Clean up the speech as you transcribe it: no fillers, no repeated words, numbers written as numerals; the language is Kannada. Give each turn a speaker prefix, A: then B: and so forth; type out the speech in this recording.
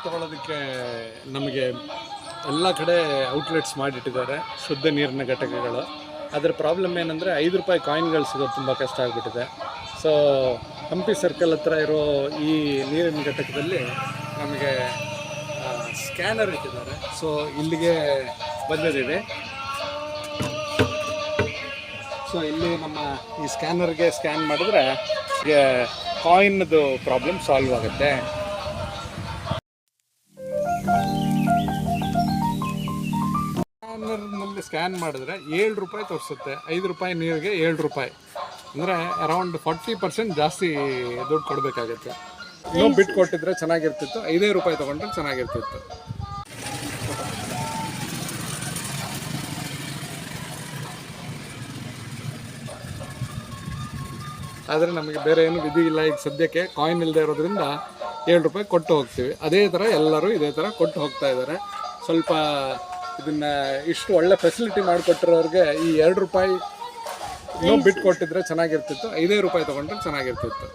A: ತೊಗೊಳೋದಕ್ಕೆ ನಮಗೆ ಎಲ್ಲ ಕಡೆ ಔಟ್ಲೆಟ್ಸ್ ಮಾಡಿಟ್ಟಿದ್ದಾರೆ ಶುದ್ಧ ನೀರಿನ ಘಟಕಗಳು. ಅದರ ಪ್ರಾಬ್ಲಮ್ ಏನಂದರೆ 5 ರೂಪಾಯಿ ಕಾಯಿನ್ಗಳು ಸಿಗೋದು ತುಂಬ ಕಷ್ಟ ಆಗಿಬಿಟ್ಟಿದೆ. ಸೊ ಹಂಪಿ ಸರ್ಕಲ್ ಹತ್ರ ಇರೋ ಈ ನೀರಿನ ಘಟಕದಲ್ಲಿ ನಮಗೆ ಸ್ಕ್ಯಾನರ್ ಇಟ್ಟಿದ್ದಾರೆ. ಸೊ ಇಲ್ಲಿಗೆ ಬಂದಿದ್ದೀವಿ. ಸೊ ಇಲ್ಲಿ ನಮ್ಮ ಈ ಸ್ಕ್ಯಾನರ್ಗೆ ಸ್ಕ್ಯಾನ್ ಮಾಡಿದ್ರೆ ಕಾಯಿನ್ದು ಪ್ರಾಬ್ಲಮ್ ಸಾಲ್ವ್ ಆಗುತ್ತೆ. ಸ್ಕ್ಯಾನರ್ನಲ್ಲಿ ಸ್ಕ್ಯಾನ್ ಮಾಡಿದ್ರೆ 7 ರೂಪಾಯಿ ತೋರಿಸುತ್ತೆ. 5 ರೂಪಾಯಿ ನೀರಿಗೆ 7 ರೂಪಾಯಿ ಅಂದರೆ ಅರೌಂಡ್ 40% ಜಾಸ್ತಿ ದುಡ್ಡು ಕೊಡಬೇಕಾಗತ್ತೆ. ಇನ್ನೂ ಬಿಟ್ಟು ಕೊಟ್ಟಿದ್ರೆ ಚೆನ್ನಾಗಿರ್ತಿತ್ತು. 5 ರೂಪಾಯಿ ತೊಗೊಂಡ್ರೆ ಚೆನ್ನಾಗಿರ್ತಿತ್ತು. ಆದರೆ ನಮಗೆ ಬೇರೆ ಏನು ವಿಧಿ ಇಲ್ಲ. ಈಗ ಸದ್ಯಕ್ಕೆ ಕಾಯಿನ್ ಇಲ್ಲದೆ ಇರೋದ್ರಿಂದ 7 ರೂಪಾಯಿ ಕೊಟ್ಟು ಹೋಗ್ತೀವಿ. ಅದೇ ಥರ ಎಲ್ಲರೂ ಇದೇ ಥರ ಕೊಟ್ಟು ಹೋಗ್ತಾ ಇದ್ದಾರೆ. ಸ್ವಲ್ಪ ಇದನ್ನು ಇಷ್ಟು ಒಳ್ಳೆ ಫೆಸಿಲಿಟಿ ಮಾಡಿಕೊಟ್ಟಿರೋರಿಗೆ ಈ 2 ರೂಪಾಯಿ ಇನ್ನೂ ಬಿಟ್ಟು ಕೊಟ್ಟಿದ್ರೆ ಚೆನ್ನಾಗಿರ್ತಿತ್ತು. 5 ರೂಪಾಯಿ ತೊಗೊಂಡ್ರೆ ಚೆನ್ನಾಗಿರ್ತಿತ್ತು.